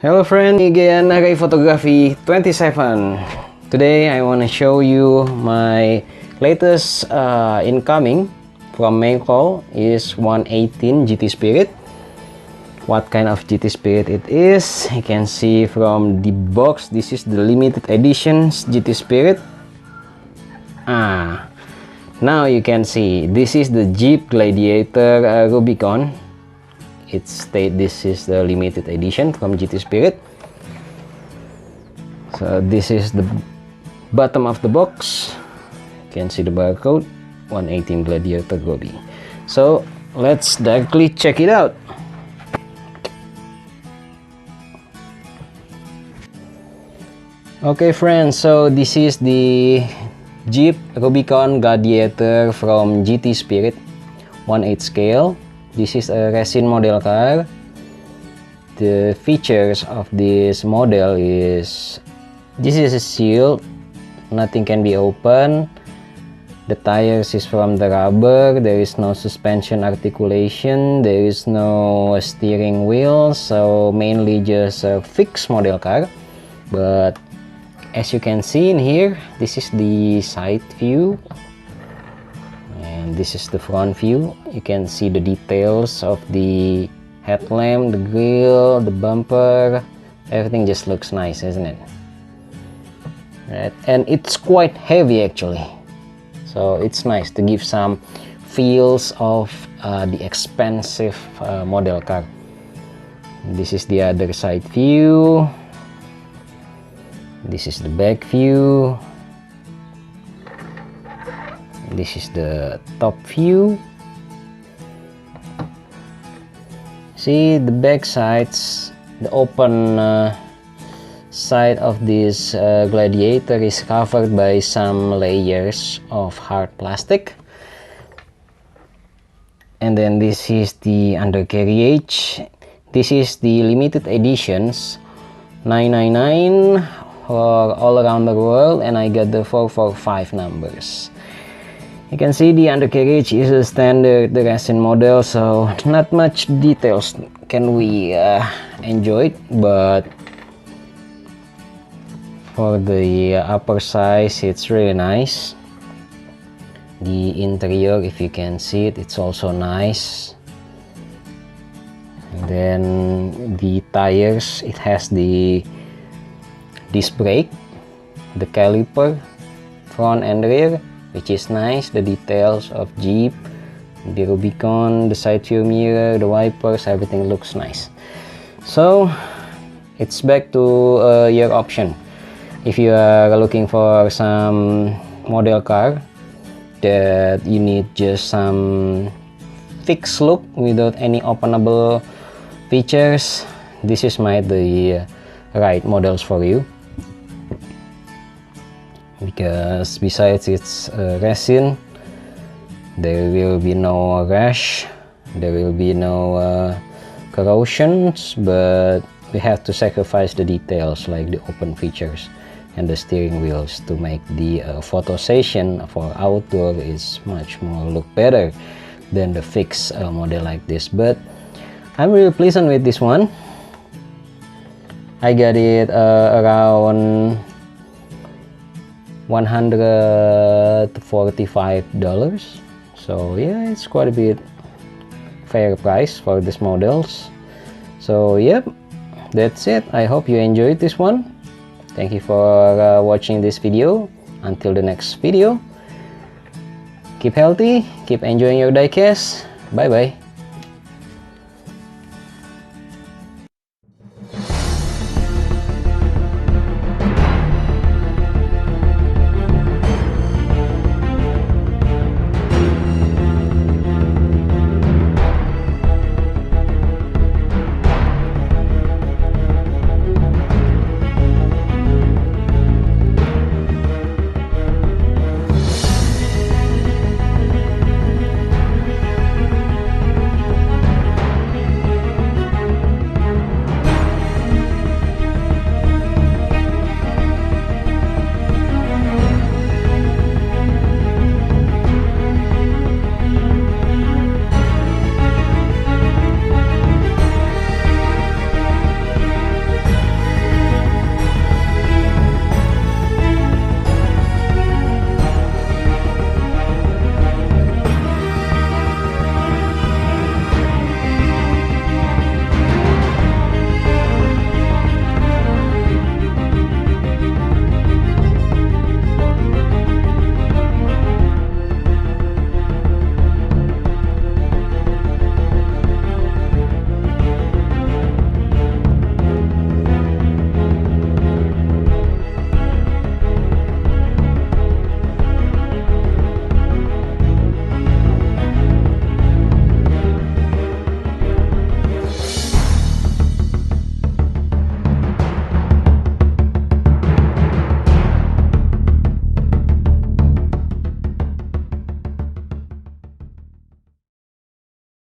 Hello friend, again Nagai Photography 27. Today I want to show you my latest incoming from main call is 118 GT Spirit. What kind of GT Spirit it is, you can see from the box. This is the limited editions GT Spirit. Now you can see this is the Jeep Gladiator Rubicon. It states this is the limited edition from GT Spirit. So this is the bottom of the box. You can see the barcode 118 Gladiator Ruby. So let's directly check it out. Okay friends, so this is the Jeep Rubicon Gladiator from GT Spirit 1/8 scale. This is a resin model car. The features of this model is this is a seal, nothing can be open. The tires is from the rubber. There is no suspension articulation, there is no steering wheel, so mainly just a fixed model car. But as you can see in here, this is the side view and this is the front view. You can see the details of the headlamp, the grille, the bumper, everything just looks nice, isn't it? Right, and it's quite heavy actually, so it's nice to give some feels of the expensive model car. This is the other side view. This is the back view. This is the top view. See the back sides, the open side of this Gladiator is covered by some layers of hard plastic. And then this is the undercarriage. This is the limited editions 999 for all around the world, and I got the 445 numbers. You can see the undercarriage is a standard resin model, so not much details can we enjoy, but for the upper size it's really nice. The interior, if you can see it, it's also nice. And then the tires, it has the disc brake, the caliper front and rear, which is nice. The details of Jeep, the Rubicon, the side view mirror, the wipers, everything looks nice. So it's back to your option. If you are looking for some model car that you need just some fixed look without any openable features, this is the right models for you. Because besides it's resin, there will be no rash, there will be no corrosions, but we have to sacrifice the details like the open features and the steering wheels to make the photo session for outdoor is much more look better than the fixed model like this. But I'm really pleased with this one. I got it around $145, so yeah, it's quite a bit fair price for these models. So yep, that's it. I hope you enjoyed this one. Thank you for watching this video. Until the next video, keep healthy, keep enjoying your diecast. Bye bye.